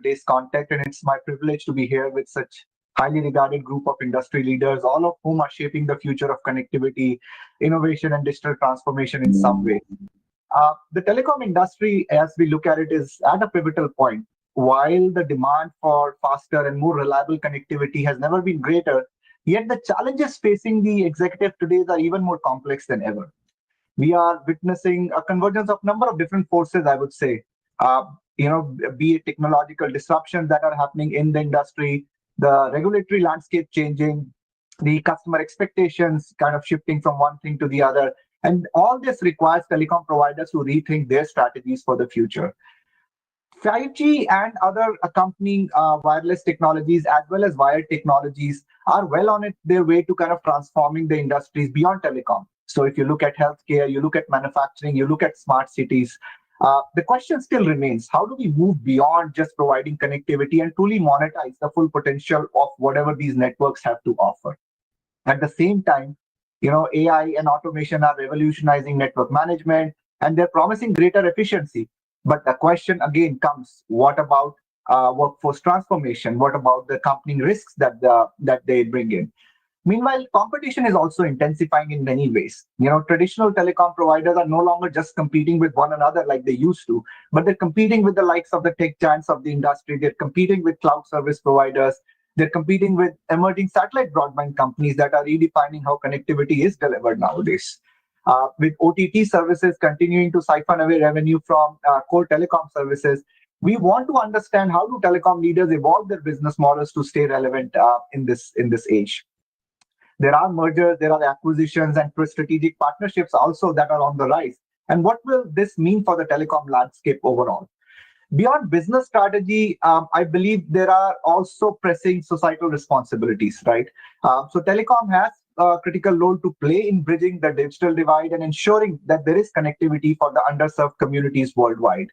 today's content, and it's my privilege to be here with such highly regarded group of industry leaders, all of whom are shaping the future of connectivity, innovation, and digital transformation in some way. The telecom industry, as we look at it, is at a pivotal point. While the demand for faster and more reliable connectivity has never been greater, yet the challenges facing the executive today are even more complex than ever. We are witnessing a convergence of number of different forces, I would say. Uh, be it technological disruptions that are happening in the industry, the regulatory landscape changing, the customer expectations kind of shifting from one thing to the other. And all this requires telecom providers to rethink their strategies for the future. 5G and other accompanying wireless technologies, as well as wired technologies, are well on their way to kind of transforming the industries beyond telecom. So if you look at healthcare, you look at manufacturing, you look at smart cities, the question still remains, how do we move beyond just providing connectivity and truly monetize the full potential of whatever these networks have to offer? At the same time, AI and automation are revolutionizing network management, and they're promising greater efficiency. But the question again comes, what about workforce transformation? What about the accompanying risks that they bring in? Meanwhile, competition is also intensifying in many ways. Traditional telecom providers are no longer just competing with one another like they used to, but they're competing with the likes of the tech giants of the industry. They're competing with cloud service providers. They're competing with emerging satellite broadband companies that are redefining how connectivity is delivered nowadays. With OTT services continuing to siphon away revenue from core telecom services, we want to understand how do telecom leaders evolve their business models to stay relevant in this age. There are mergers, there are acquisitions, and strategic partnerships also that are on the rise. And what will this mean for the telecom landscape overall? Beyond business strategy, I believe there are also pressing societal responsibilities, right? So telecom has a critical role to play in bridging the digital divide and ensuring that there is connectivity for the underserved communities worldwide.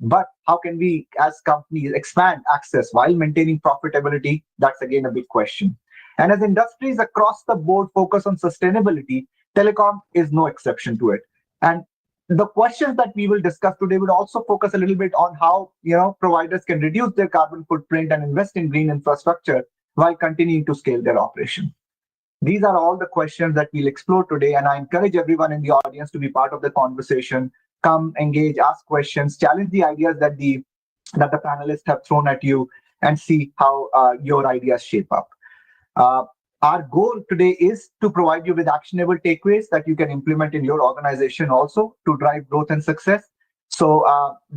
But how can we, as companies, expand access while maintaining profitability? That's again a big question. And as industries across the board focus on sustainability, telecom is no exception to it. And the questions that we will discuss today would also focus a little bit on how providers can reduce their carbon footprint and invest in green infrastructure while continuing to scale their operation. These are all the questions that we'll explore today, and I encourage everyone in the audience to be part of the conversation. Come, engage, ask questions, challenge the ideas that the panelists have thrown at you, and see how your ideas shape up. Our goal today is to provide you with actionable takeaways that you can implement in your organization also to drive growth and success. So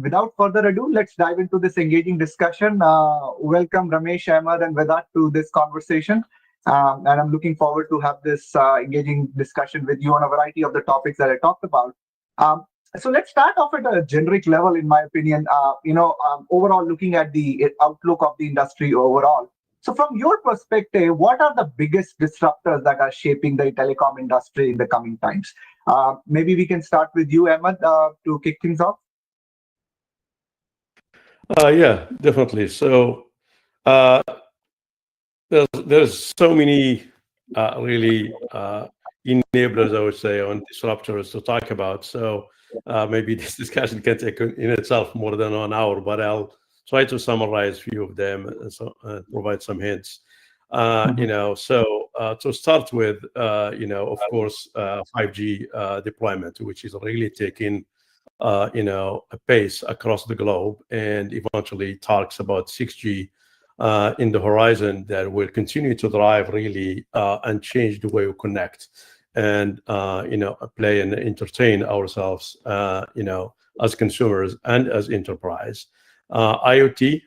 without further ado, let's dive into this engaging discussion. Welcome Ramesh, Ahmed, and Vedat to this conversation. And I'm looking forward to have this engaging discussion with you on a variety of the topics that I talked about. So let's start off at a generic level, in my opinion, overall looking at the outlook of the industry overall. So from your perspective, what are the biggest disruptors that are shaping the telecom industry in the coming times? Maybe we can start with you, Ahmed, to kick things off. Yeah, definitely. So there's so many really enablers, I would say, on disruptors to talk about. So maybe this discussion can take in itself more than 1 hour, but I'll try to summarize a few of them and provide some hints. So to start with, of course, 5G deployment, which is really taking, a pace across the globe, and eventually talks about 6G in the horizon that will continue to drive really and change the way we connect and, play and entertain ourselves, as consumers and as enterprise. IoT,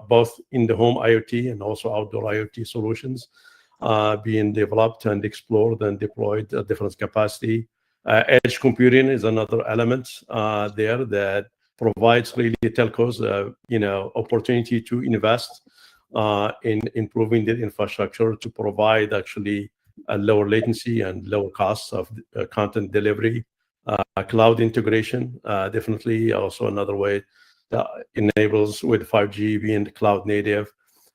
both in the home IoT and also outdoor IoT solutions being developed and explored and deployed at different capacity. Edge computing is another element there that provides really telcos, opportunity to invest in improving the infrastructure to provide actually a lower latency and lower costs of content delivery. Cloud integration, definitely also another way that enables with 5G being cloud native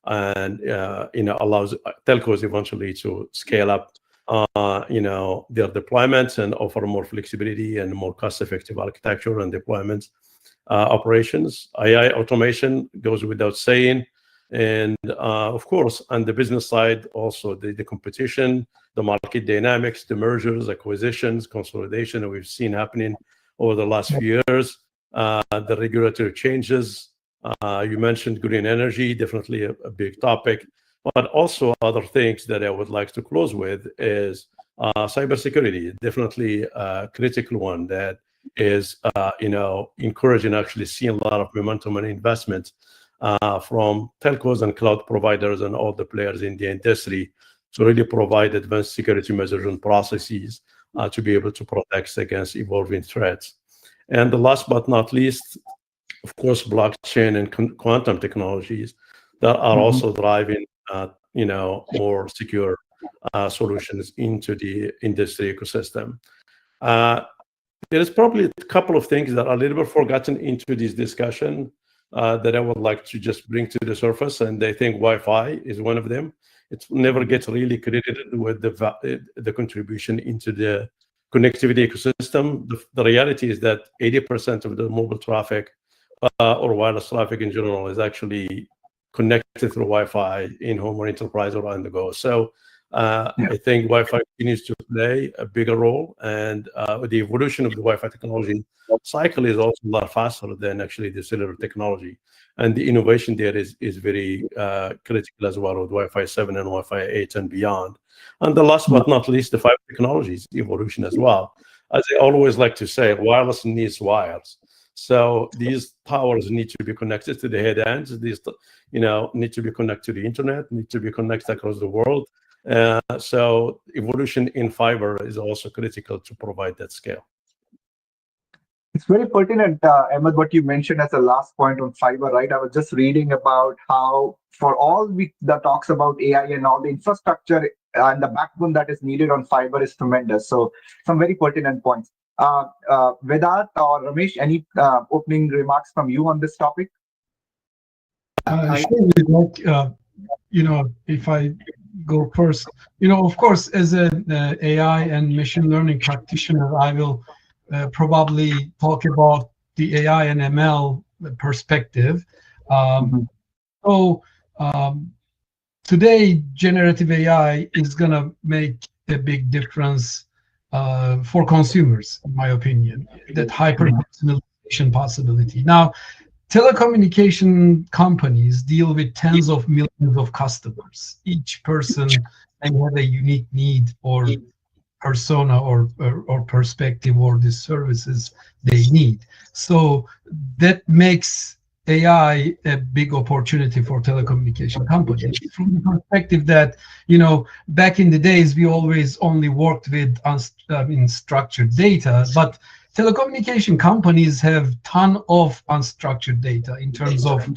and allows telcos eventually to scale up their deployments and offer more flexibility and more cost-effective architecture and deployments. operations. AI automation goes without saying. And of course, on the business side, also the competition, the market dynamics, the mergers, acquisitions, consolidation that we've seen happening over the last few years, the regulatory changes. You mentioned green energy, definitely a big topic, but also other things that I would like to close with is cybersecurity, definitely a critical one that is, encouraging, actually seeing a lot of momentum and investment from telcos and cloud providers and all the players in the industry to really provide advanced security measures and processes to be able to protect against evolving threats. And the last but not least, of course, blockchain and quantum technologies that are also driving, more secure solutions into the industry ecosystem. There is probably a couple of things that are a little bit forgotten into this discussion that I would like to just bring to the surface, and I think Wi-Fi is one of them. It never gets really credited with the contribution into the connectivity ecosystem. The reality is that 80% of the mobile traffic or wireless traffic in general is actually connected through Wi-Fi in home or enterprise or on the go. So I think Wi-Fi continues to play a bigger role, and the evolution of the Wi-Fi technology cycle is also a lot faster than actually the cellular technology. And the innovation there is very critical as well with Wi-Fi 7 and Wi-Fi 8 and beyond. And the last but not least, the 5G technologies evolution as well. As I always like to say, wireless needs wires. So these towers need to be connected to the head ends. These, need to be connected to the internet, need to be connected across the world. So evolution in fiber is also critical to provide that scale. It's very pertinent, Ahmed, what you mentioned as a last point on fiber, right? I was just reading about how, for all the talks about AI and all the infrastructure and the backbone that is needed on fiber is tremendous. So, some very pertinent points. Vedat or Ramesh, any opening remarks from you on this topic? Sure, if I go first, of course, as an AI and machine learning practitioner, I will probably talk about the AI and ML perspective. So today, generative AI is going to make a big difference for consumers, in my opinion, that hyper-personalization possibility. Now, telecommunication companies deal with tens of millions of customers. Each person may have a unique need or persona or perspective or the services they need. So that makes AI a big opportunity for telecommunication companies from the perspective that, back in the days, we always only worked with structured data, but telecommunication companies have ton of unstructured data in terms of,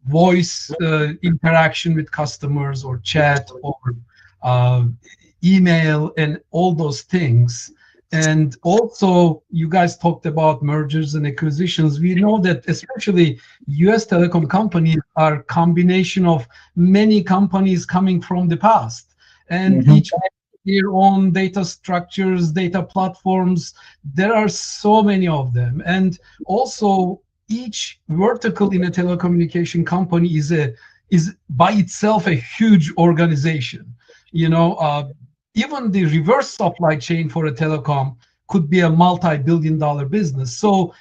voice interaction with customers or chat or email and all those things. And also, you guys talked about mergers and acquisitions. We know that especially US telecom companies are a combination of many companies coming from the past. And each have their own data structures, data platforms. There are so many of them. And also, each vertical in a telecommunication company is by itself a huge organization. Even the reverse supply chain for a telecom could be a multi-billion-dollar business. So,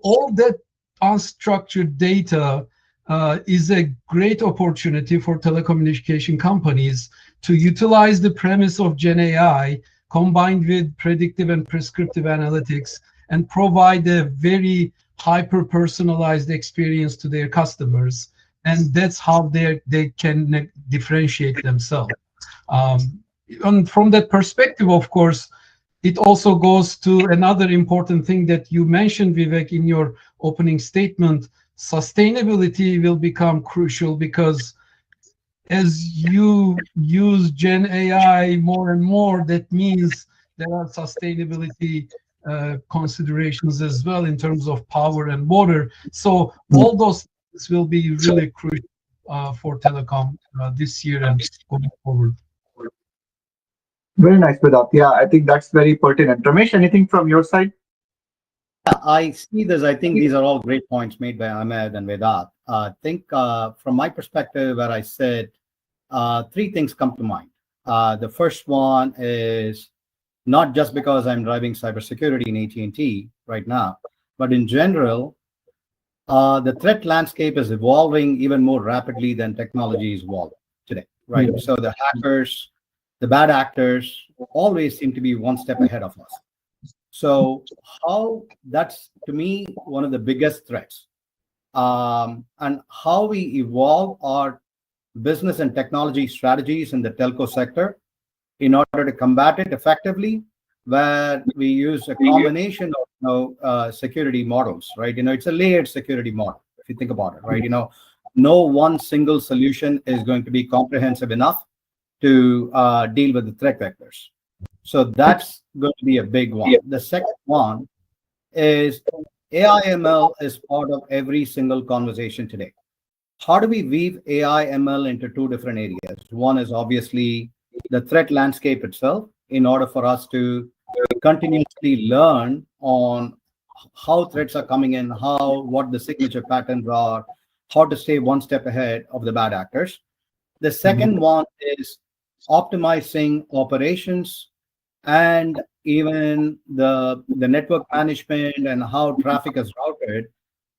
all that unstructured data is a great opportunity for telecommunication companies to utilize the premise of Gen AI combined with predictive and prescriptive analytics and provide a very hyper-personalized experience to their customers. And that's how they can differentiate themselves. And from that perspective, of course, it also goes to another important thing that you mentioned, Vivek, in your opening statement. Sustainability will become crucial because as you use Gen AI more and more, that means there are sustainability considerations as well in terms of power and water. So all those things will be really crucial for telecom this year and going forward. Very nice, Vedat. Yeah, I think that's very pertinent. Ramesh, anything from your side? I see this. I think these are all great points made by Ahmed and Vedat. I think from my perspective, where I sit, three things come to mind. The first one is not just because I'm driving cybersecurity in AT&T right now, but in general, the threat landscape is evolving even more rapidly than technology is evolving today, right? So the hackers, the bad actors always seem to be one step ahead of us. So how that's to me one of the biggest threats, and how we evolve our business and technology strategies in the telco sector in order to combat it effectively, where we use a combination of security models, right? It's a layered security model if you think about it, right? No one single solution is going to be comprehensive enough to deal with the threat vectors. So that's going to be a big one. The second one is AI ML is part of every single conversation today. How do we weave AI ML into two different areas? One is obviously the threat landscape itself, in order for us to continuously learn on how threats are coming in, what the signature patterns are, how to stay one step ahead of the bad actors. The second one is optimizing operations and even the network management and how traffic is routed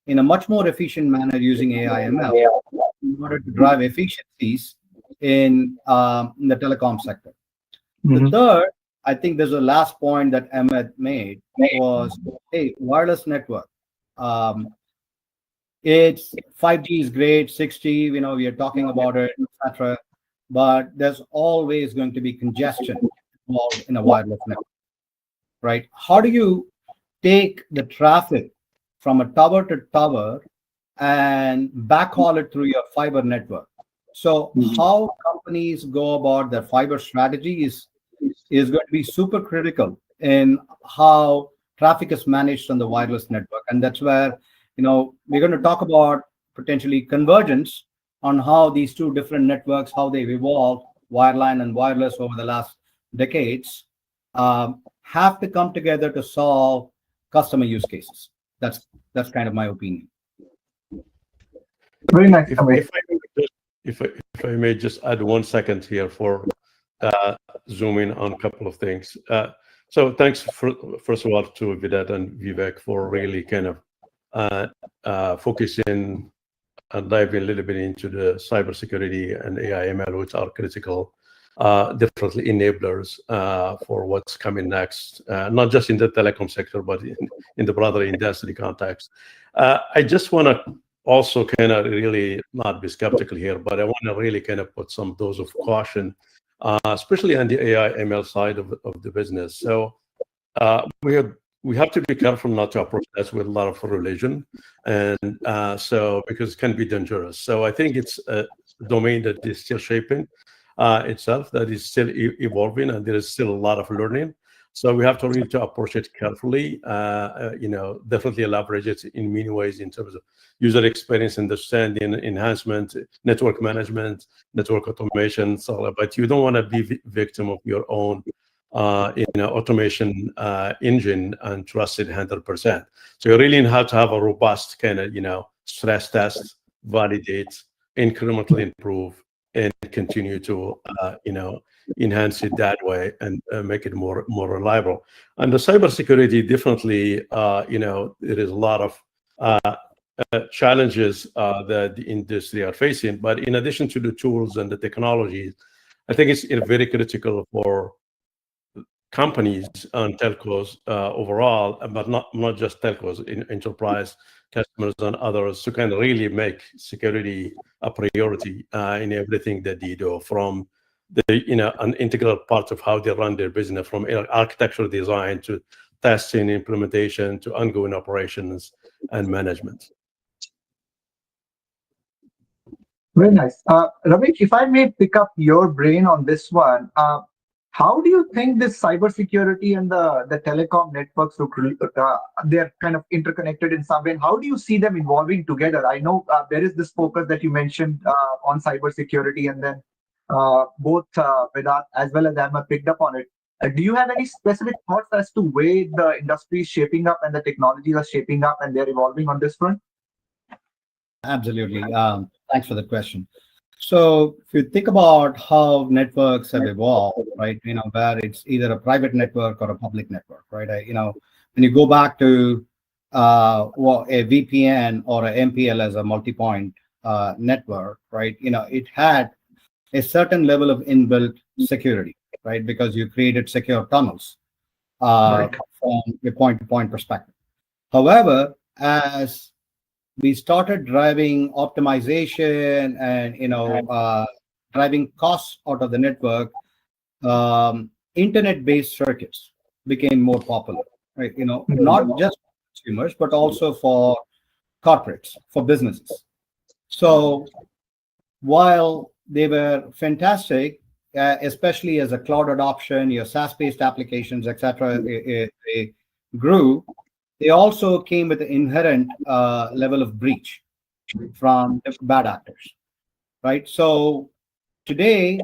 in a much more efficient manner using AI ML in order to drive efficiencies in the telecom sector. The third, I think there's a last point that Ahmed made was, hey, wireless network. It's 5G is great, 6G, we are talking about it, etc. But there's always going to be congestion involved in a wireless network, right? How do you take the traffic from a tower to tower and backhaul it through your fiber network? So how companies go about their fiber strategy is going to be super critical in how traffic is managed on the wireless network. And that's where, we're going to talk about potentially convergence on how these two different networks, how they've evolved, wireline and wireless over the last decades, have to come together to solve customer use cases. That's kind of my opinion. Very nice. If I may just add 1 second here for zoom in on a couple of things. So thanks first of all to Vedat and Vivek for really kind of focusing and diving a little bit into the cybersecurity and AI ML, which are critical, definitely enablers for what's coming next, not just in the telecom sector, but in the broader industry context. I just want to also kind of really not be skeptical here, but I want to really kind of put some dose of caution, especially on the AI ML side of the business. So we have to be careful not to approach that with a lot of religion, and because it can be dangerous. So I think it's a domain that is still shaping itself, that is still evolving, and there is still a lot of learning. So we have to really approach it carefully. Definitely leverage it in many ways in terms of user experience, understanding, enhancement, network management, network automation. So, but you don't want to be victim of your own automation engine and trust it 100%. So you really have to have a robust kind of stress test, validate, incrementally improve, and continue to enhance it that way and make it more reliable. And the cybersecurity, definitely, there is a lot of challenges that the industry are facing. But in addition to the tools and the technologies, I think it's very critical for companies and telcos overall, but not just telcos, in enterprise customers and others, to kind of really make security a priority in everything that they do, from the an integral part of how they run their business, from architectural design to testing, implementation, to ongoing operations and management. Very nice. Ramesh, if I may pick up your brain on this one, how do you think this cybersecurity and the telecom networks look? They're kind of interconnected in some way. And how do you see them evolving together? I know there is this focus that you mentioned on cybersecurity, and then both Vedat as well as Emma picked up on it. Do you have any specific thoughts as to where the industry is shaping up and the technologies are shaping up and they're evolving on this front? Absolutely. Thanks for the question. So if you think about how networks have evolved, right, where it's either a private network or a public network, right? When you go back to a VPN or a MPL as a multi-point network, right, it had a certain level of inbuilt security, right, because you created secure tunnels Right. from a point-to-point perspective. However, as we started driving optimization and driving costs out of the network, internet-based circuits became more popular, right? Not just for consumers but also for corporates, for businesses. So while they were fantastic, especially as a cloud adoption, your SaaS-based applications, etc., they grew. They also came with an inherent level of breach from bad actors, right? So today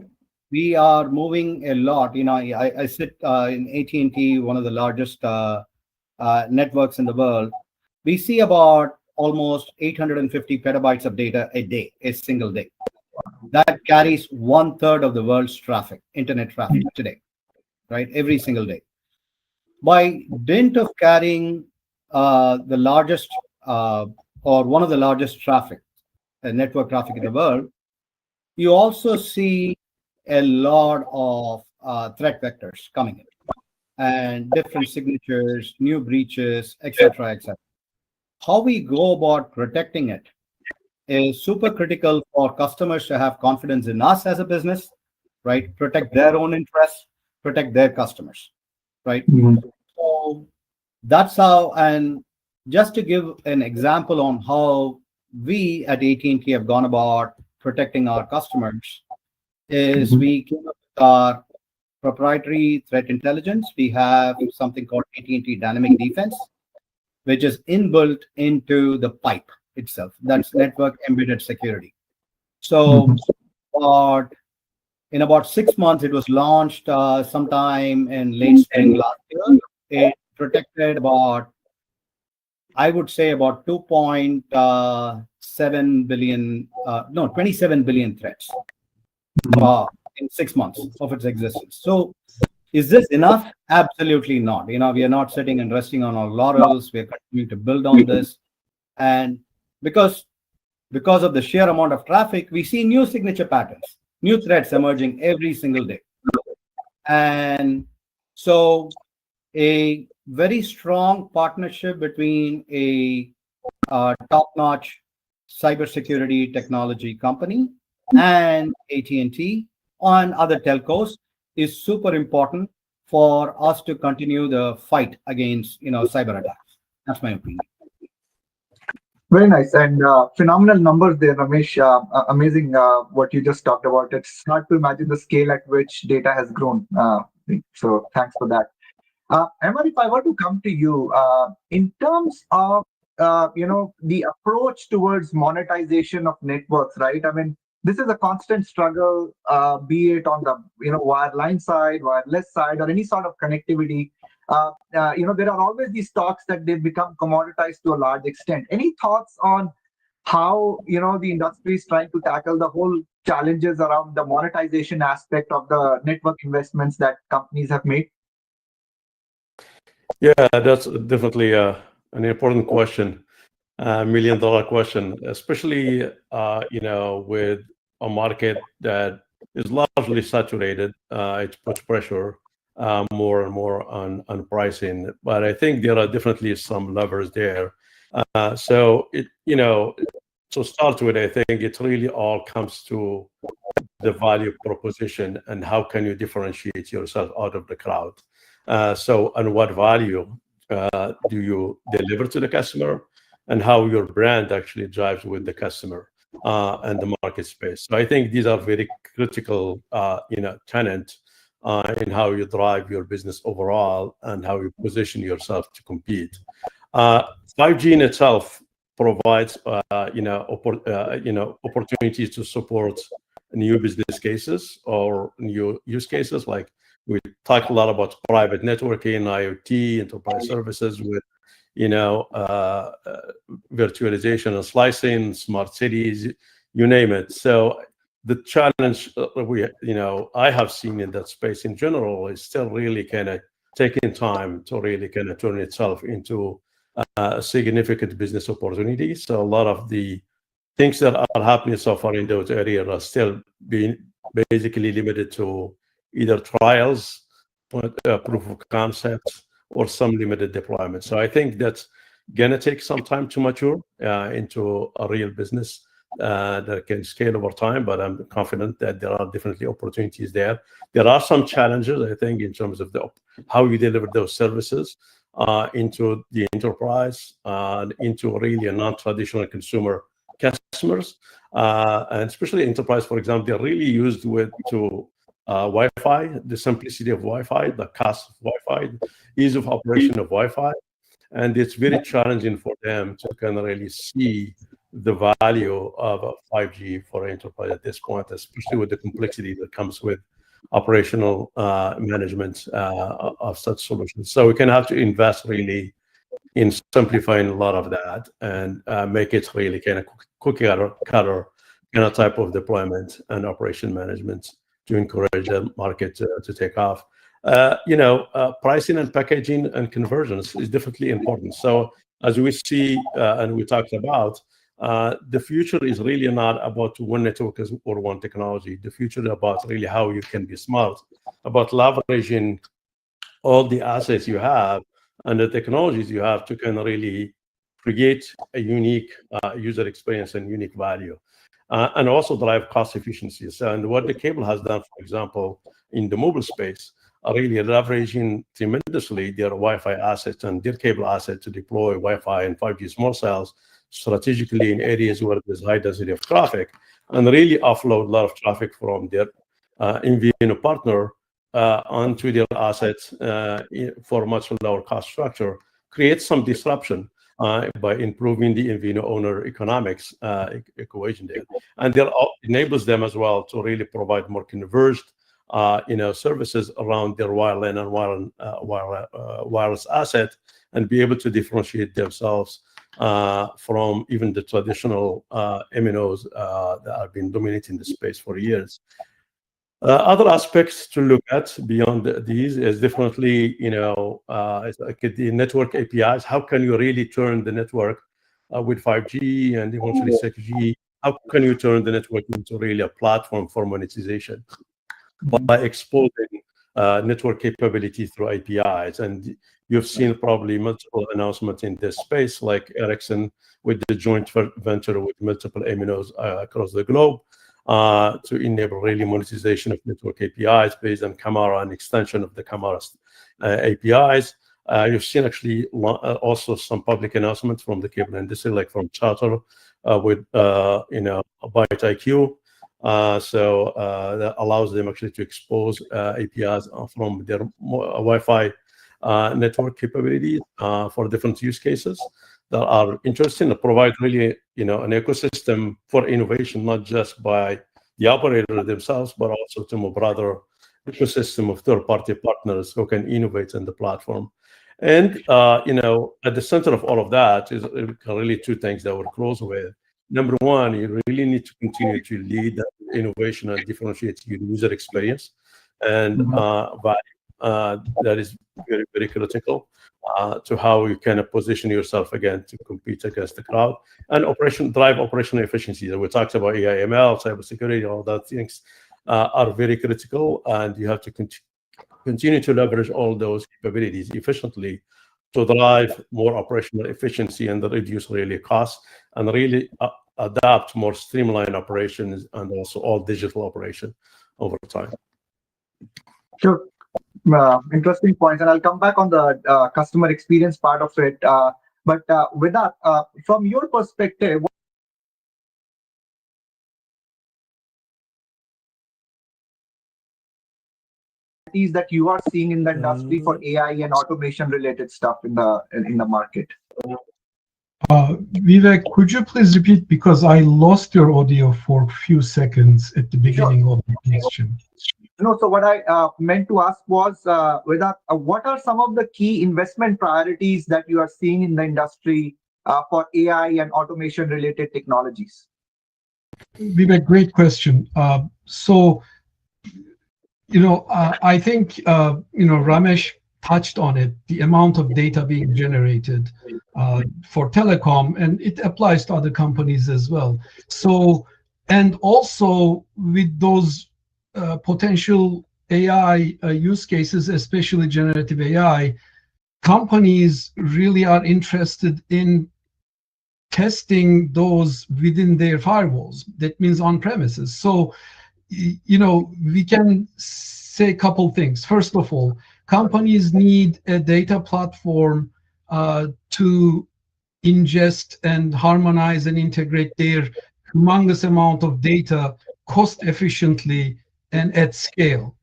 we are moving a lot. I sit in AT&T, one of the largest networks in the world. We see about almost 850 petabytes of data a day, a single day. That carries 1/3 of the world's traffic, internet traffic today, right? Every single day. By dint of carrying the largest or one of the largest traffic, network traffic in the world, you also see a lot of threat vectors coming in and different signatures, new breaches, etc., etc. How we go about protecting it is super critical for customers to have confidence in us as a business, right? Protect their own interests, protect their customers, right? Mhm. So that's how, and just to give an example on how we at AT&T have gone about protecting our customers, is Mhm. we came up with our proprietary threat intelligence. We have something called AT&T Dynamic Defense, which is inbuilt into the pipe itself. That's network embedded security. So Mhm. in about 6 months, it was launched sometime in late spring last year. It protected about, I would say, about 2.7 billion, no, 27 billion threats in 6 months of its existence. So is this enough? Absolutely not. We are not sitting and resting on our laurels. We are continuing to build on this. And because of the sheer amount of traffic, we see new signature patterns, new threats emerging every single day. And so a very strong partnership between a top-notch cybersecurity technology company and AT&T and other telcos is super important for us to continue the fight against cyber attacks. That's my opinion. Very nice and phenomenal numbers there, Ramesh. Amazing what you just talked about. It's hard to imagine the scale at which data has grown. So thanks for that. Emma, if I were to come to you, in terms of the approach towards monetization of networks, right? I mean, this is a constant struggle, be it on the wireline side, wireless side, or any sort of connectivity. There are always these talks that they've become commoditized to a large extent. Any thoughts on how the industry is trying to tackle the whole challenges around the monetization aspect of the network investments that companies have made? Yeah, that's definitely an important question, $1 million question, especially with a market that is largely saturated. It puts pressure more and more on pricing, but I think there are definitely some levers there. So to start with, I think it really all comes to the value proposition and how can you differentiate yourself out of the crowd. And what value do you deliver to the customer, and how your brand actually drives with the customer and the market space. So I think these are very critical, tenets in how you drive your business overall and how you position yourself to compete. 5G in itself provides, opportunities to support new business cases or new use cases like We talk a lot about private networking, IoT, enterprise services with, virtualization and slicing, smart cities, you name it. So the challenge I have seen in that space in general is still really kind of taking time to really kind of turn itself into a significant business opportunity. So a lot of the things that are happening so far in those areas are still being basically limited to either trials, proof of concepts, or some limited deployment. So I think that's going to take some time to mature into a real business that can scale over time, but I'm confident that there are definitely opportunities there. There are some challenges, I think, in terms of how you deliver those services into the enterprise, into really a non-traditional consumer customers, and especially enterprise, for example, they're really used to Wi-Fi, the simplicity of Wi-Fi, the cost of Wi-Fi, ease of operation of Wi-Fi, and it's very challenging for them to kind of really see the value of a 5G for enterprise at this point, especially with the complexity that comes with operational management of such solutions. So we can have to invest really in simplifying a lot of that and make it really kind of cookie cutter kind of type of deployment and operation management to encourage the market to take off. Pricing and packaging and conversions is definitely important. So as we see and we talked about, the future is really not about one network or one technology. The future is about really how you can be smart about leveraging all the assets you have and the technologies you have to kind of really create a unique user experience and unique value, and also drive cost efficiencies. And what the cable has done, for example, in the mobile space, are really leveraging tremendously their Wi-Fi assets and their cable assets to deploy Wi-Fi and 5G small cells strategically in areas where there's high density of traffic, and really offload a lot of traffic from their MVNO partner onto their assets for a much lower cost structure, creates some disruption by improving the MVNO owner economics equation there. And that enables them as well to really provide more converged services around their wireline and wireless asset, and be able to differentiate themselves from even the traditional MNOs that have been dominating the space for years. Other aspects to look at beyond these is definitely, like the network APIs. How can you really turn the network with 5G and eventually 6G? How can you turn the network into really a platform for monetization by exposing network capability through APIs? And you've seen probably multiple announcements in this space, like Ericsson with the joint venture with multiple MNOs across the globe, to enable really monetization of network APIs based on Camara and extension of the Camara APIs. You've seen actually also some public announcements from the cable industry, like from Charter with ByteIQ. So that allows them actually to expose APIs from their Wi-Fi network capabilities for different use cases that are interesting, to provide really an ecosystem for innovation, not just by the operator themselves, but also to a broader ecosystem of third-party partners who can innovate in the platform. And at the center of all of that is really two things that we're close with. Number one, you really need to continue to lead that innovation and differentiate your user experience and value. That is very, very critical to how you kind of position yourself again to compete against the crowd, and drive operational efficiency. We talked about AI, ML, cybersecurity, all those things are very critical, and you have to continue to leverage all those capabilities efficiently to drive more operational efficiency and reduce really costs, and really adapt more streamlined operations and also all digital operation over time. Sure. Interesting points, and I'll come back on the customer experience part of it. But with that, from your perspective, what is that you are seeing in the industry for AI and automation related stuff in the market? Vivek, could you please repeat, because I lost your audio for a few seconds at the beginning of the question. No, so what I meant to ask was, Vedat, what are some of the key investment priorities that you are seeing in the industry for AI and automation related technologies? Vivek, great question. I think Ramesh touched on it, the amount of data being generated for telecom, and it applies to other companies as well. So, and also with those potential AI use cases, especially generative AI, companies really are interested in testing those within their firewalls. That means on premises. So we can say a couple things. First of all, companies need a data platform to ingest and harmonize and integrate their humongous amount of data cost efficiently and at scale.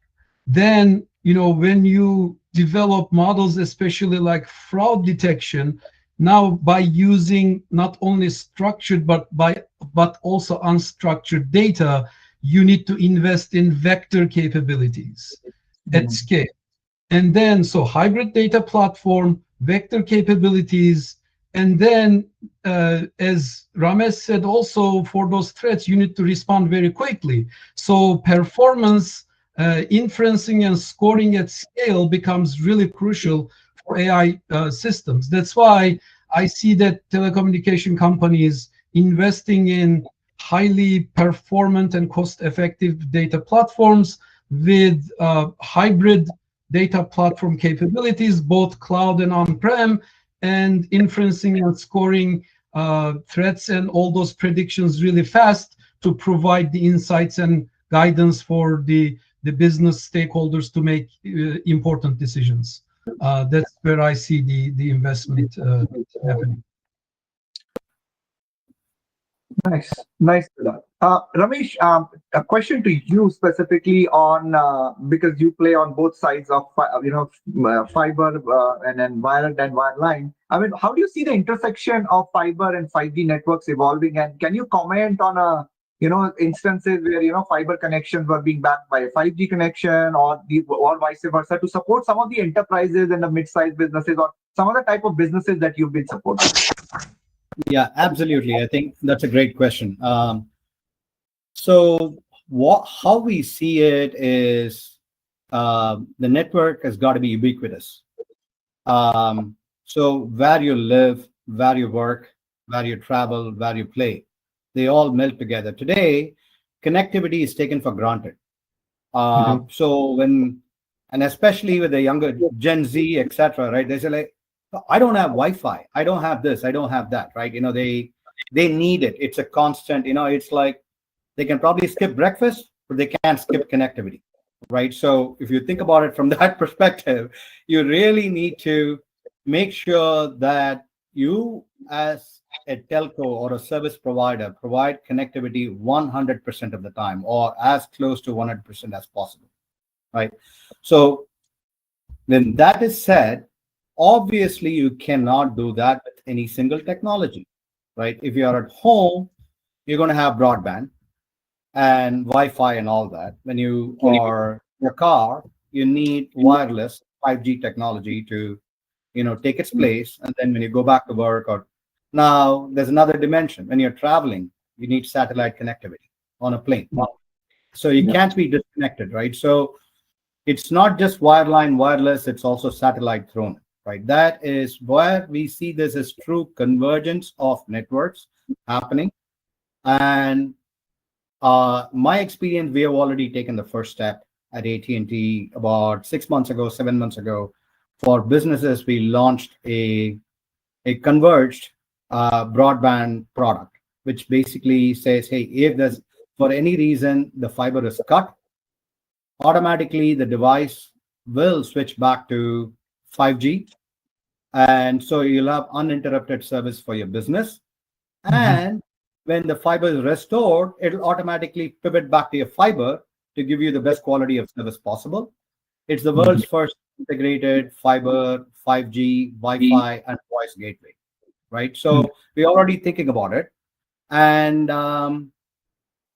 Then, when you develop models, especially like fraud detection, now by using not only structured but also unstructured data, you need to invest in vector capabilities at scale. And then, so hybrid data platform, vector capabilities, and then, as Ramesh said, also for those threats, you need to respond very quickly. So performance, inferencing, and scoring at scale becomes really crucial for AI systems. That's why I see that telecommunication companies investing in highly performant and cost-effective data platforms with hybrid data platform capabilities, both cloud and on-prem, and inferencing and scoring threats and all those predictions really fast to provide the insights and guidance for the business stakeholders to make important decisions. That's where I see the investment happening. Nice. Ramesh, a question to you specifically on because you play on both sides of fiber and then wired and wireline. I mean, how do you see the intersection of fiber and 5G networks evolving? And can you comment on instances where fiber connections were being backed by a 5G connection or vice versa to support some of the enterprises and the mid-sized businesses or some other type of businesses that you've been supporting? Yeah, absolutely. I think that's a great question. So how we see it is the network has got to be ubiquitous. So where you live, where you work, where you travel, where you play, they all melt together. Today, connectivity is taken for granted. So and especially with the younger Gen Z, etc., right? They say like, I don't have Wi-Fi, I don't have this, I don't have that, right? They need it. It's a constant. It's like they can probably skip breakfast, but they can't skip connectivity, right? So if you think about it from that perspective, you really need to make sure that you, as a telco or a service provider, provide connectivity 100% of the time or as close to 100% as possible, right? So when that is said, obviously you cannot do that with any single technology, right? If you are at home, you're going to have broadband and Wi-Fi and all that. When you are in your car, you need wireless 5G technology to take its place. And then when you go back to work, or now there's another dimension. When you're traveling, you need satellite connectivity on a plane. So you can't be disconnected, right? So it's not just wireline, wireless, it's also satellite thrown, right? That is where we see this as true convergence of networks happening. And my experience, we have already taken the first step at AT&T about 6 months ago, 7 months ago. For businesses, we launched a converged broadband product, which basically says, hey, if there's for any reason the fiber is cut, automatically the device will switch back to 5G. And so you'll have uninterrupted service for your business. And when the fiber is restored, it'll automatically pivot back to your fiber to give you the best quality of service possible. It's the world's first integrated fiber, 5G, Wi-Fi, and voice gateway, right? So we're already thinking about it. And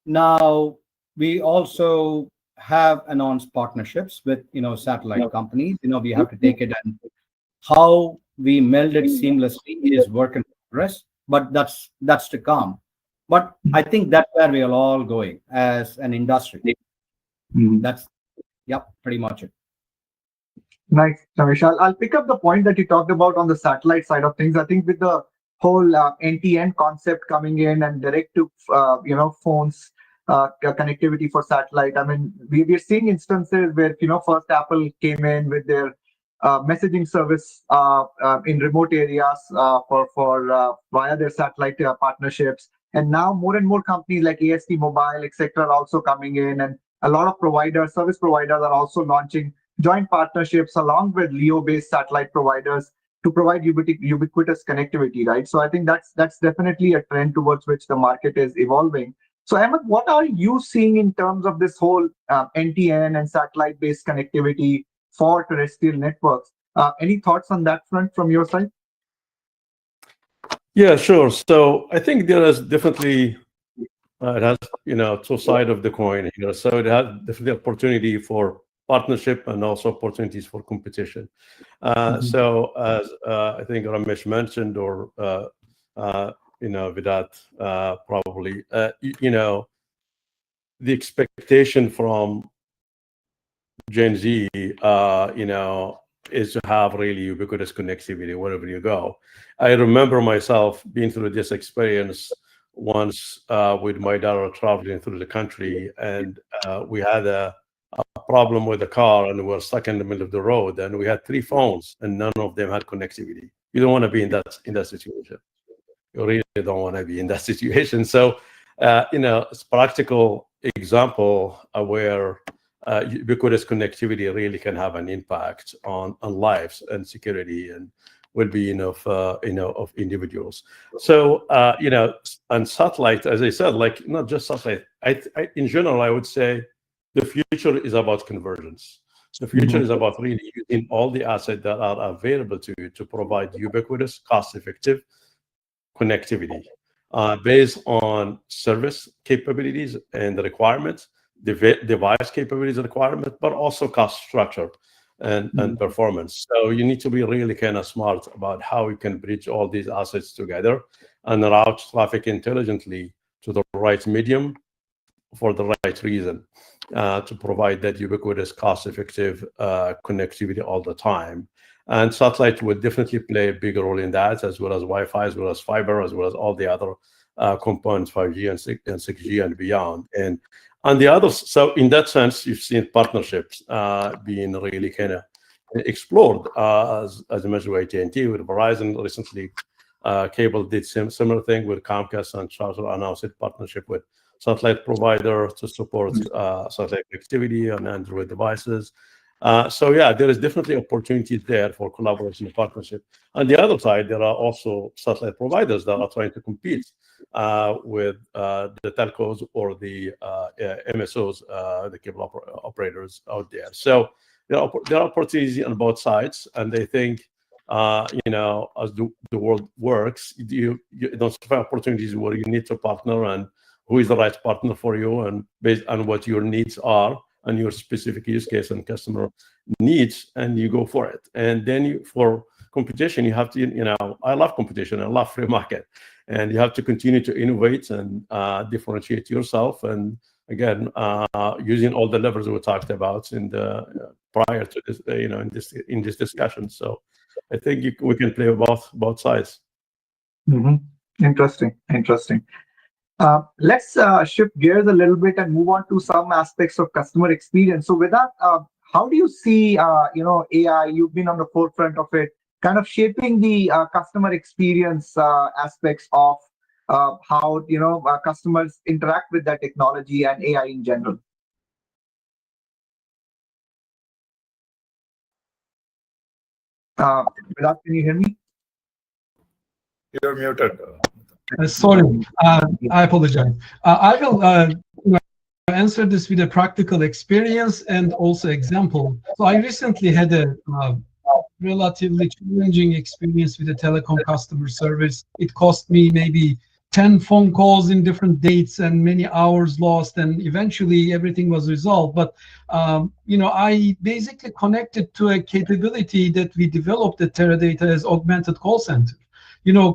now we also have announced partnerships with satellite companies. We have to take it, and how we meld it seamlessly is work in progress, but that's to come. But I think that's where we are all going as an industry. Mhm. That's, yep, pretty much it. Nice, Ramesh. I'll pick up the point that you talked about on the satellite side of things. I think with the whole end-to-end concept coming in and direct to phones connectivity for satellite. I mean, we're seeing instances where first Apple came in with their messaging service in remote areas for via their satellite partnerships, and now more and more companies like AST Mobile, etc., are also coming in, and a lot of providers, service providers, are also launching joint partnerships along with LEO-based satellite providers to provide ubiquitous connectivity, right? So I think that's definitely a trend towards which the market is evolving. So Ahmed, what are you seeing in terms of this whole NTN and satellite-based connectivity for terrestrial networks? Any thoughts on that front from your side? Yeah, sure. So I think there is definitely it has two sides of the coin here. So it has definitely opportunity for partnership and also opportunities for competition. So as I think Ramesh mentioned, or Vidat probably, the expectation from Gen Z, is to have really ubiquitous connectivity wherever you go. I remember myself being through this experience once with my daughter traveling through the country, and we had a problem with the car, and we were stuck in the middle of the road, and we had 3 phones, and none of them had connectivity. You don't want to be in that situation. You really don't want to be in that situation. So, it's practical example where ubiquitous connectivity really can have an impact on lives and security and well-being of individuals. So and satellite, as I said, like not just satellite. In general, I would say the future is about convergence. The future is about really using all the assets that are available to you to provide ubiquitous, cost-effective connectivity based on service capabilities and the requirements, device capabilities and requirements, but also cost structure and performance. So you need to be really kind of smart about how you can bridge all these assets together and route traffic intelligently to the right medium for the right reason to provide that ubiquitous, cost-effective connectivity all the time. And satellite would definitely play a big role in that, as well as Wi-Fi, as well as fiber, as well as all the other components, 5G and 6G and beyond. And on the other, so in that sense, you've seen partnerships being really kind of explored, as I mentioned with AT&T, with Verizon recently. Cable did similar thing with Comcast, and Charter announced a partnership with satellite provider to support satellite activity on Android devices. So yeah, there is definitely opportunities there for collaboration and partnership. On the other side, there are also satellite providers that are trying to compete with the telcos or the MSOs, the cable operators out there. So there are opportunities on both sides, and they think, as the world works, you don't find opportunities where you need to partner, and who is the right partner for you, and based on what your needs are and your specific use case and customer needs, and you go for it. And then for competition, you have to, I love competition, I love free market, and you have to continue to innovate and differentiate yourself. And again, using all the levers we talked about in the prior to this, in this discussion. So I think we can play both sides. Interesting. Let's shift gears a little bit and move on to some aspects of customer experience. So with that, how do you see, AI, you've been on the forefront of it, kind of shaping the customer experience aspects of how, customers interact with that technology and AI in general? Virat, can you hear me? You're muted. Sorry, I apologize. I will answer this with a practical experience and also example. So I recently had a relatively challenging experience with a telecom customer service. It cost me maybe 10 phone calls in different dates and many hours lost, and eventually everything was resolved. But I basically connected to a capability that we developed at Teradata as augmented call center.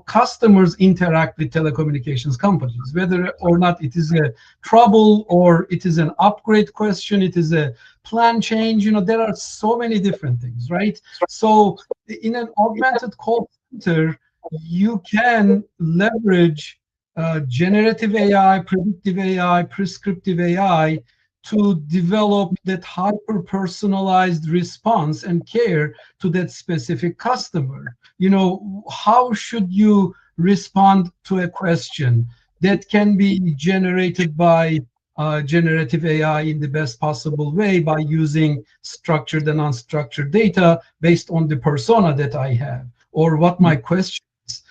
Customers interact with telecommunications companies, whether or not it is a trouble or it is an upgrade question, it is a plan change. There are so many different things, right? So in an augmented call center, you can leverage generative AI, predictive AI, prescriptive AI to develop that hyper-personalized response and care to that specific customer. How should you respond to a question that can be generated by generative AI in the best possible way by using structured and unstructured data based on the persona that I have or what my question is.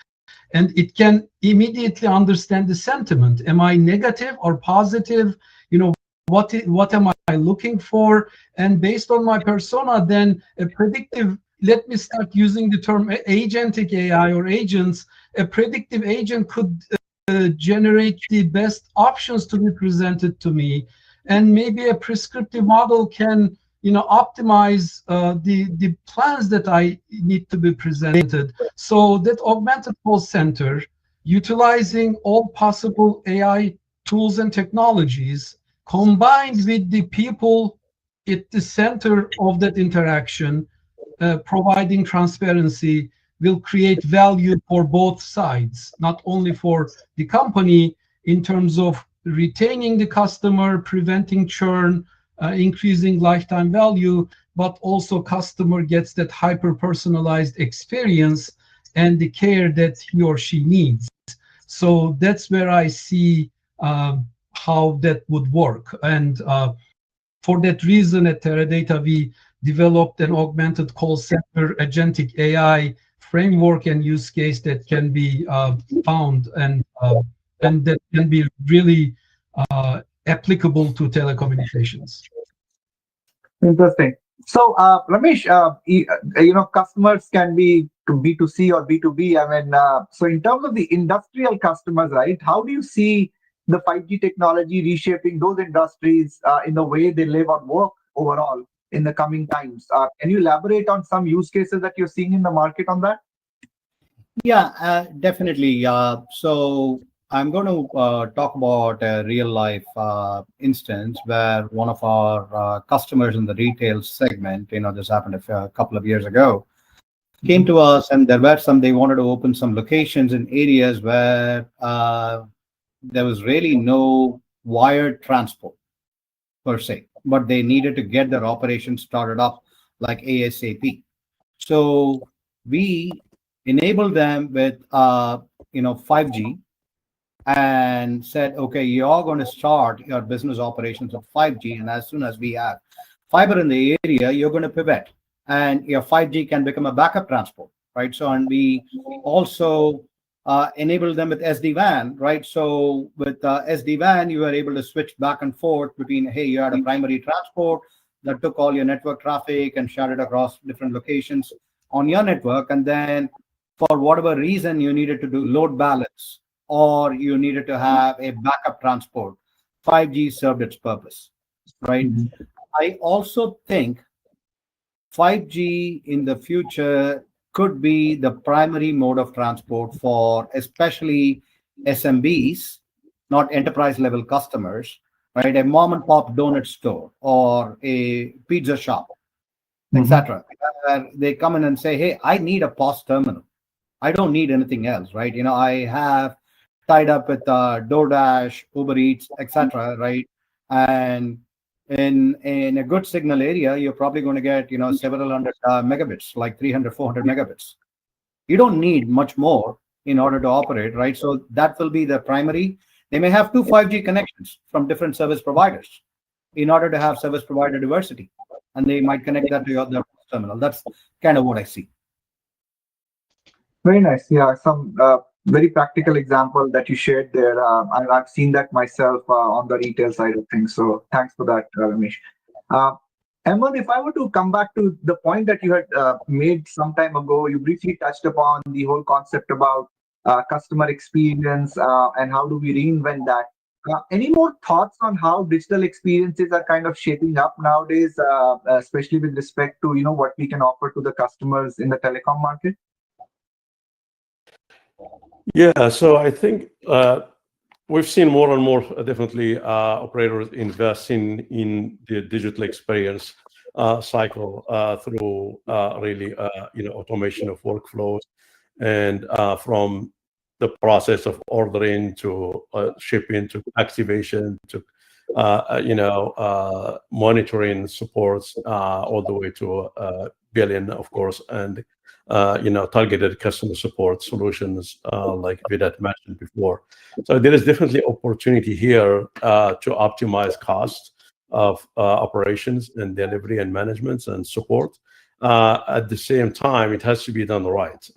And it can immediately understand the sentiment. Am I negative or positive? What am I looking for? And based on my persona, then a predictive, let me start using the term agentic AI or agents. A predictive agent could generate the best options to be presented to me. And maybe a prescriptive model can optimize the plans that I need to be presented. So that augmented call center, utilizing all possible AI tools and technologies, combined with the people at the center of that interaction, providing transparency, will create value for both sides, not only for the company in terms of retaining the customer, preventing churn, increasing lifetime value, but also customer gets that hyper-personalized experience and the care that he or she needs. So that's where I see how that would work. And for that reason, at Teradata, we developed an augmented call center agentic AI framework and use case that can be found and that can be really applicable to telecommunications. Interesting. So, Ramesh, customers can be B2C or B2B. I mean, so in terms of the industrial customers, right, how do you see the 5G technology reshaping those industries in the way they live or work overall in the coming times? Can you elaborate on some use cases that you're seeing in the market on that? Yeah, definitely. So I'm going to talk about a real life instance where one of our customers in the retail segment, this happened a couple of years ago, came to us, and they wanted to open some locations in areas where there was really no wired transport per se, but they needed to get their operations started up like ASAP. So we enabled them with 5G and said, okay, you're going to start your business operations with 5G, and as soon as we have fiber in the area, you're going to pivot, and your 5G can become a backup transport, right? So, and we also enabled them with SD-WAN, right? So with SD-WAN, you were able to switch back and forth between, hey, you had a primary transport that took all your network traffic and shared it across different locations on your network, and then for whatever reason you needed to do load balance or you needed to have a backup transport, 5G served its purpose, right? Mm-hmm. I also think 5G in the future could be the primary mode of transport for especially SMBs, not enterprise level customers, right? A mom and pop donut store or a pizza shop, etc. They come in and say, hey, I need a POS terminal. I don't need anything else, right? I have tied up with DoorDash, Uber Eats, etc., right? And in a good signal area, you're probably going to get, several hundred megabits, like 300, 400 megabits. You don't need much more in order to operate, right? So that will be the primary. They may have 2 5G connections from different service providers in order to have service provider diversity. And they might connect that to their terminal. That's kind of what I see. Very nice. Yeah, some very practical example that you shared there. I've seen that myself on the retail side of things. So thanks for that, Ramesh. Emma, if I were to come back to the point that you had made some time ago, you briefly touched upon the whole concept about customer experience, and how do we reinvent that? Any more thoughts on how digital experiences are kind of shaping up nowadays, especially with respect to what we can offer to the customers in the telecom market? Yeah, so I think we've seen more and more definitely operators investing in the digital experience cycle through really automation of workflows, and from the process of ordering to shipping to activation to monitoring supports all the way to billing, of course, and targeted customer support solutions like Vedat mentioned before. So there is definitely opportunity here to optimize costs of operations and delivery and management and support. At the same time, it has to be done right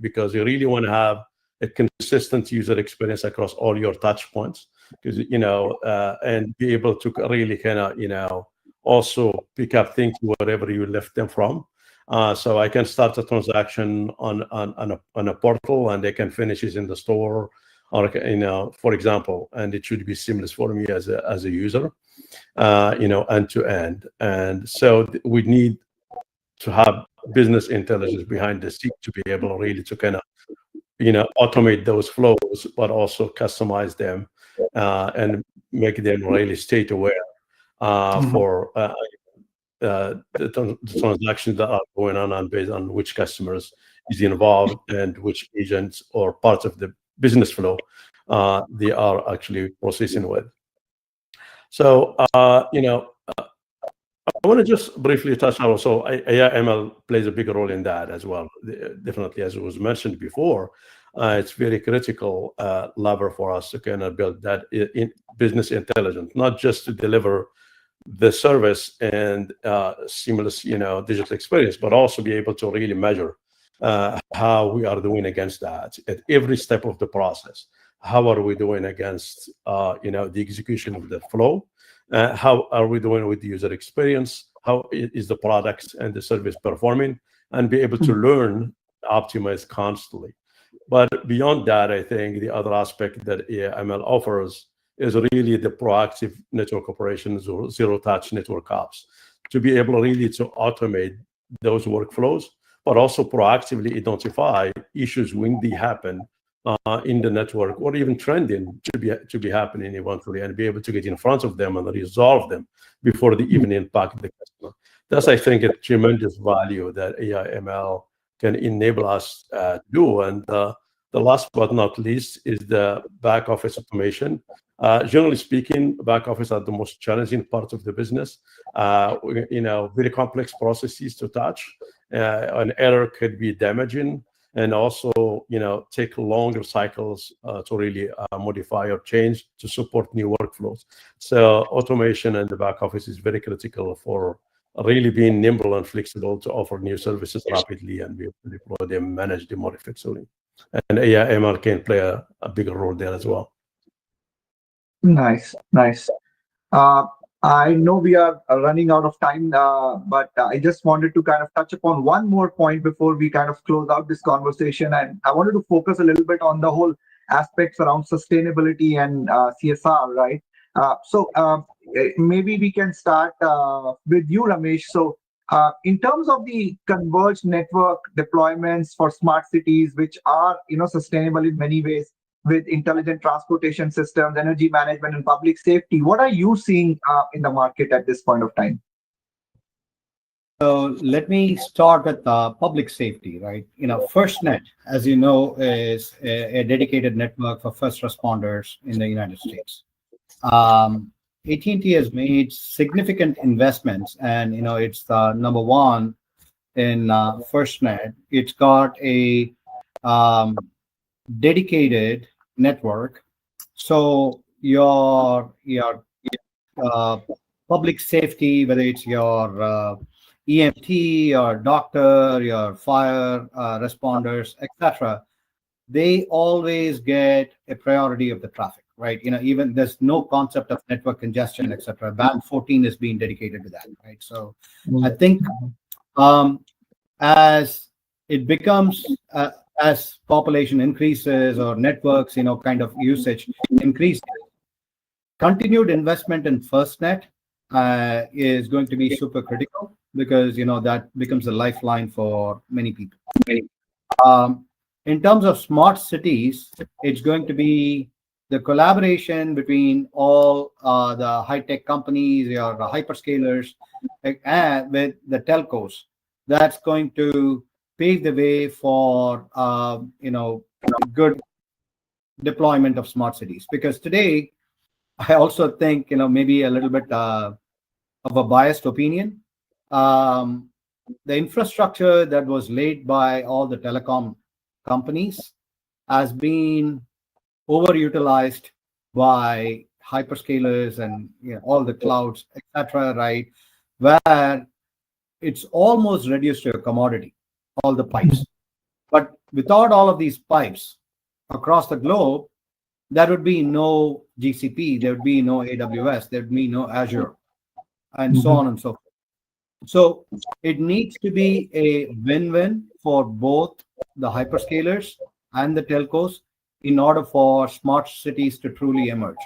because you really want to have a consistent user experience across all your touch points, because and be able to really kind of also pick up things wherever you left them from. So I can start a transaction on a portal and they can finish it in the store, or for example, and it should be seamless for me as a user, end to end. And so we need to have business intelligence behind the scene to be able really to kind of automate those flows, but also customize them and make them really state aware for the transactions that are going on and based on which customers is involved and which agents or parts of the business flow they are actually processing with. So, I want to just briefly touch on also AI/ML plays a big role in that as well. Definitely, as it was mentioned before, it's very critical lever for us to kind of build that in business intelligence, not just to deliver the service and seamless, digital experience, but also be able to really measure how we are doing against that at every step of the process. How are we doing against, the execution of the flow? How are we doing with the user experience? How is the products and the service performing? And be able to learn, optimize constantly. But beyond that, I think the other aspect that AI/ML offers is really the proactive network operations or zero-touch network ops, to be able really to automate those workflows, but also proactively identify issues when they happen in the network, or even trending to be happening eventually, and be able to get in front of them and resolve them before they even impact the customer. That's, I think, a tremendous value that AI/ML can enable us to do. And the last but not least is the back office automation. Generally speaking, back office are the most challenging part of the business. Very complex processes to touch. An error could be damaging, and also, take longer cycles to really modify or change to support new workflows. So automation in the back office is very critical for really being nimble and flexible to offer new services rapidly and be able to deploy them, manage them more effectively. And AI/ML can play a bigger role there as well. Nice. I know we are running out of time, but I just wanted to kind of touch upon one more point before we kind of close out this conversation. And I wanted to focus a little bit on the whole aspects around sustainability and CSR, right? So maybe we can start with you, Ramesh. So in terms of the converged network deployments for smart cities, which are sustainable in many ways, with intelligent transportation systems, energy management, and public safety, what are you seeing in the market at this point of time? So let me start with public safety, right? FirstNet, as you know, is a dedicated network for first responders in the United States. AT&T has made significant investments, and it's the number one in FirstNet. It's got a dedicated network, so your public safety, whether it's your EMT, your doctor, your fire responders, etc., they always get a priority of the traffic, right? Even there's no concept of network congestion, etc. Band 14 is being dedicated to that, right? So I think as it becomes as population increases or networks, kind of usage increases, continued investment in FirstNet is going to be super critical because that becomes a lifeline for many people. In terms of smart cities, it's going to be the collaboration between all the high-tech companies or the hyperscalers and with the telcos. That's going to pave the way for good deployment of smart cities. Because today, I also think maybe a little bit of a biased opinion. The infrastructure that was laid by all the telecom companies has been overutilized by hyperscalers and all the clouds, etc. Right, where it's almost reduced to a commodity, all the pipes. But without all of these pipes across the globe, there would be no GCP, there would be no AWS, there would be no Azure, and so on and so forth. So it needs to be a win-win for both the hyperscalers and the telcos in order for smart cities to truly emerge.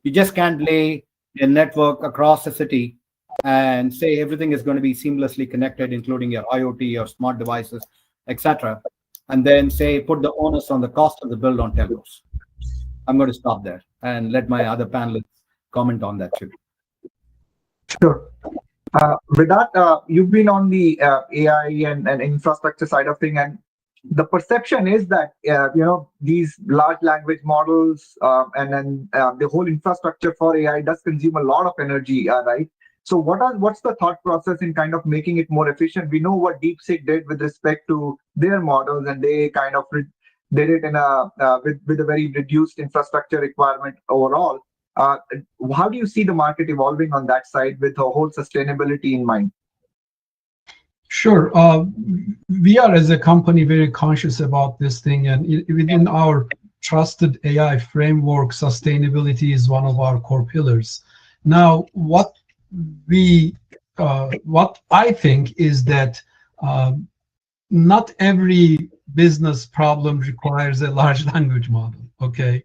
You just can't lay a network across a city and say everything is going to be seamlessly connected, including your IoT, your smart devices, etc., and then say put the onus on the cost of the build on telcos. I'm going to stop there and let my other panelists comment on that too. Sure. With that, you've been on the AI and infrastructure side of thing, and the perception is that these large language models and then the whole infrastructure for AI does consume a lot of energy, right? So what's the thought process in kind of making it more efficient? We know what DeepSeek did with respect to their models, and they kind of did it in with a very reduced infrastructure requirement overall. How do you see the market evolving on that side with the whole sustainability in mind? Sure. We are, as a company, very conscious about this thing, and within our trusted AI framework, sustainability is one of our core pillars. Now, what I think is that not every business problem requires a large language model, okay?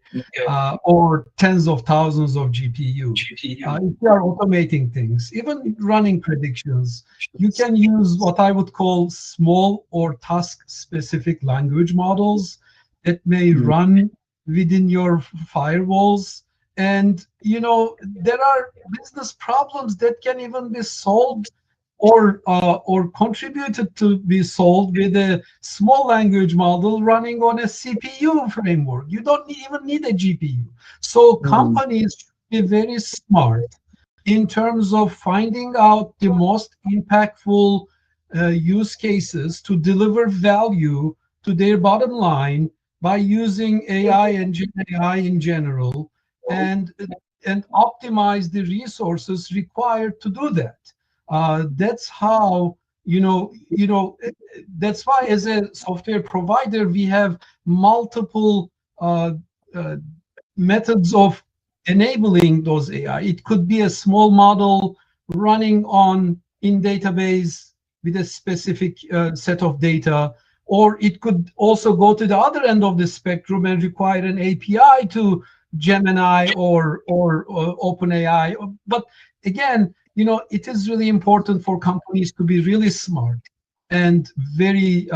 Or tens of thousands of GPU. If you are automating things, even running predictions, you can use what I would call small or task-specific language models that may run within your firewalls. And there are business problems that can even be solved or contributed to be solved with a small language model running on a CPU framework. You don't even need a GPU. So companies should be very smart in terms of finding out the most impactful use cases to deliver value to their bottom line by using AI and Gen AI in general, and optimize the resources required to do that. That's how that's why as a software provider we have multiple methods of enabling those AI. It could be a small model running in database with a specific set of data, or it could also go to the other end of the spectrum and require an API to Gemini or OpenAI. But again, it is really important for companies to be really smart and very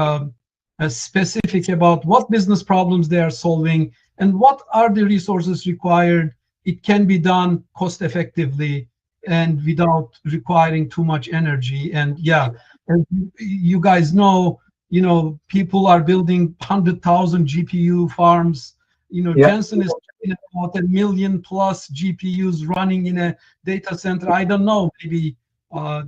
specific about what business problems they are solving and what are the resources required. It can be done cost effectively and without requiring too much energy. And and you guys know, people are building 100,000 GPU farms. Jensen is about 1 million plus GPUs running in a data center. I don't know, maybe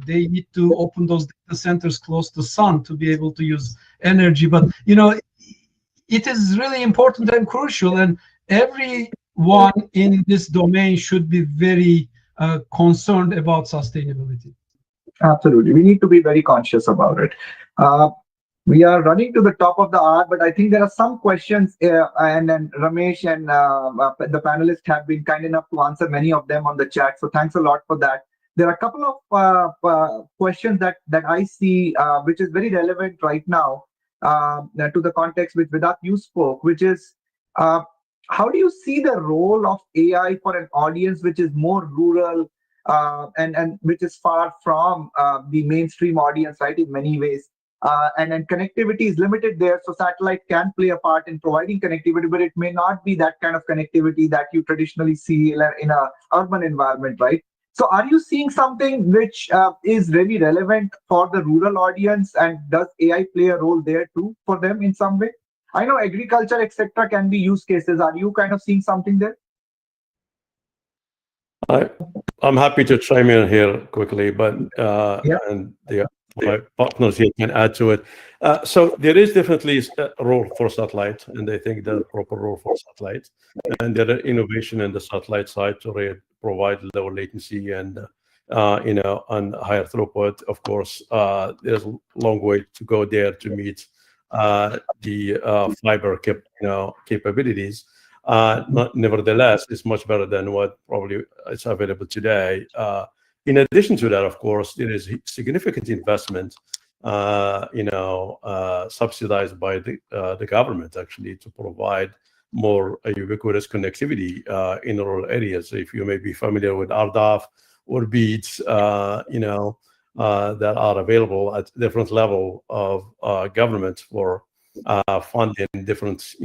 they need to open those data centers close to sun to be able to use energy. But it is really important and crucial, and everyone in this domain should be very concerned about sustainability. Absolutely, we need to be very conscious about it. We are running to the top of the hour, but I think there are some questions, and then Ramesh and the panelists have been kind enough to answer many of them on the chat. So thanks a lot for that. There are a couple of questions that I see, which is very relevant right now. to the context which Vedat you spoke, which is how do you see the role of AI for an audience which is more rural and which is far from the mainstream audience, right? In many ways, and connectivity is limited there, so satellite can play a part in providing connectivity, but it may not be that kind of connectivity that you traditionally see in a urban environment, right? So are you seeing something which is really relevant for the rural audience, and does AI play a role there too for them in some way? I know agriculture, etc., can be use cases. Are you kind of seeing something there? I'm happy to chime in here quickly, but Yeah. and my partners here can add to it. So there is definitely a role for satellite, and I think the proper role for satellite, and there are innovation in the satellite side to provide lower latency and and higher throughput. Of course, there's a long way to go there to meet the fiber capabilities. Nevertheless, it's much better than what probably is available today. In addition to that, of course, there is significant investment, subsidized by the government actually to provide more ubiquitous connectivity in rural areas. So if you may be familiar with RDOF or BEADs, that are available at different level of government for funding different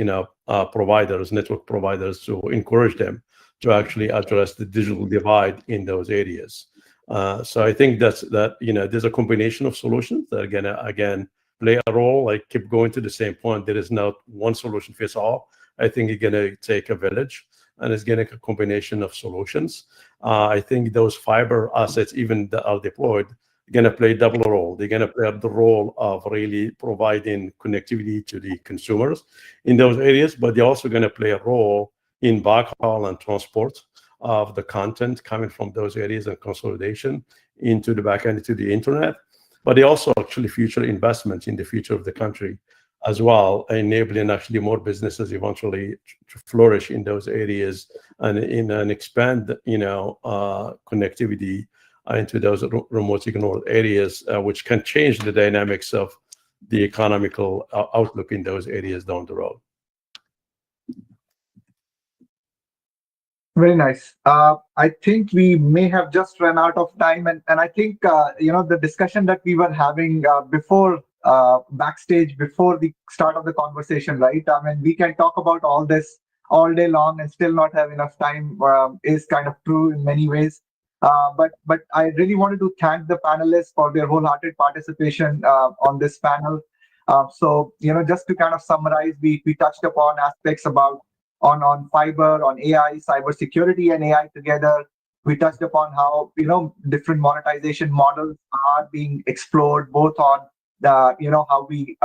providers, network providers, to encourage them to actually address the digital divide in those areas. So I think that there's a combination of solutions that again play a role. I keep going to the same point. There is not one solution fits all. I think it's going to take a village, and it's going to be a combination of solutions. I think those fiber assets, even that are deployed, going to play a double role. They're going to play the role of really providing connectivity to the consumers in those areas, but they're also going to play a role in backhaul and transport of the content coming from those areas and consolidation into the back end, to the internet. But they also actually future investments in the future of the country as well, enabling actually more businesses eventually to flourish in those areas and expand, connectivity into those remote ignored areas, which can change the dynamics of the economical outlook in those areas down the road. Very nice. I think we may have just run out of time, and I think the discussion that we were having before backstage, before the start of the conversation, right? I mean, we can talk about all this all day long and still not have enough time, is kind of true in many ways. But I really wanted to thank the panelists for their wholehearted participation on this panel. So just to kind of summarize, we touched upon aspects about on fiber, on AI, cybersecurity, and AI together. We touched upon how different monetization models are being explored, both on the how we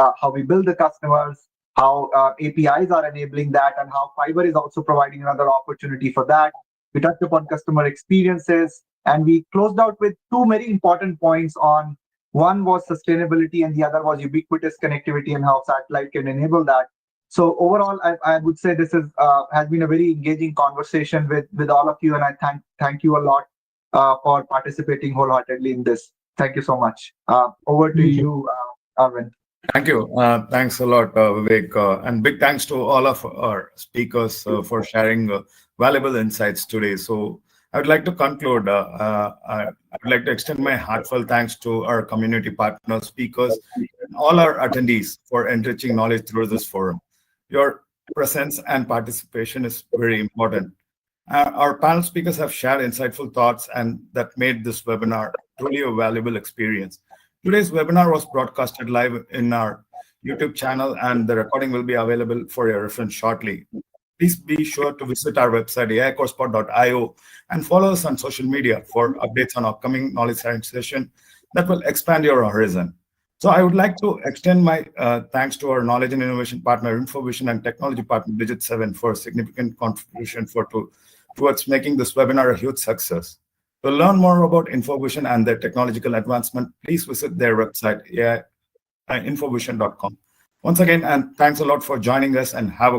build the customers, how APIs are enabling that, and how fiber is also providing another opportunity for that. We touched upon customer experiences, and we closed out with two very important points on. One was sustainability, and the other was ubiquitous connectivity and how satellite can enable that. So overall, I would say this is has been a very engaging conversation with all of you, and I thank you a lot for participating wholeheartedly in this. Thank you so much. Over to you, Arvind. Thank you. Thanks a lot, Vivek. And big thanks to all of our speakers for sharing valuable insights today. So I would like to conclude. I would like to extend my heartfelt thanks to our community partners, speakers, and all our attendees for enriching knowledge through this forum. Your presence and participation is very important. Our panel speakers have shared insightful thoughts, and that made this webinar truly a valuable experience. Today's webinar was broadcasted live in our YouTube channel, and the recording will be available for your reference shortly. Please be sure to visit our website, aicorespot.io, and follow us on social media for updates on upcoming knowledge science session that will expand your horizon. So I would like to extend my thanks to our knowledge and innovation partner, InfoVision, and technology partner, Digit7, for significant contribution towards making this webinar a huge success. To learn more about InfoVision and their technological advancement, please visit their website, infovision.com. Once again, and thanks a lot for joining us, and have a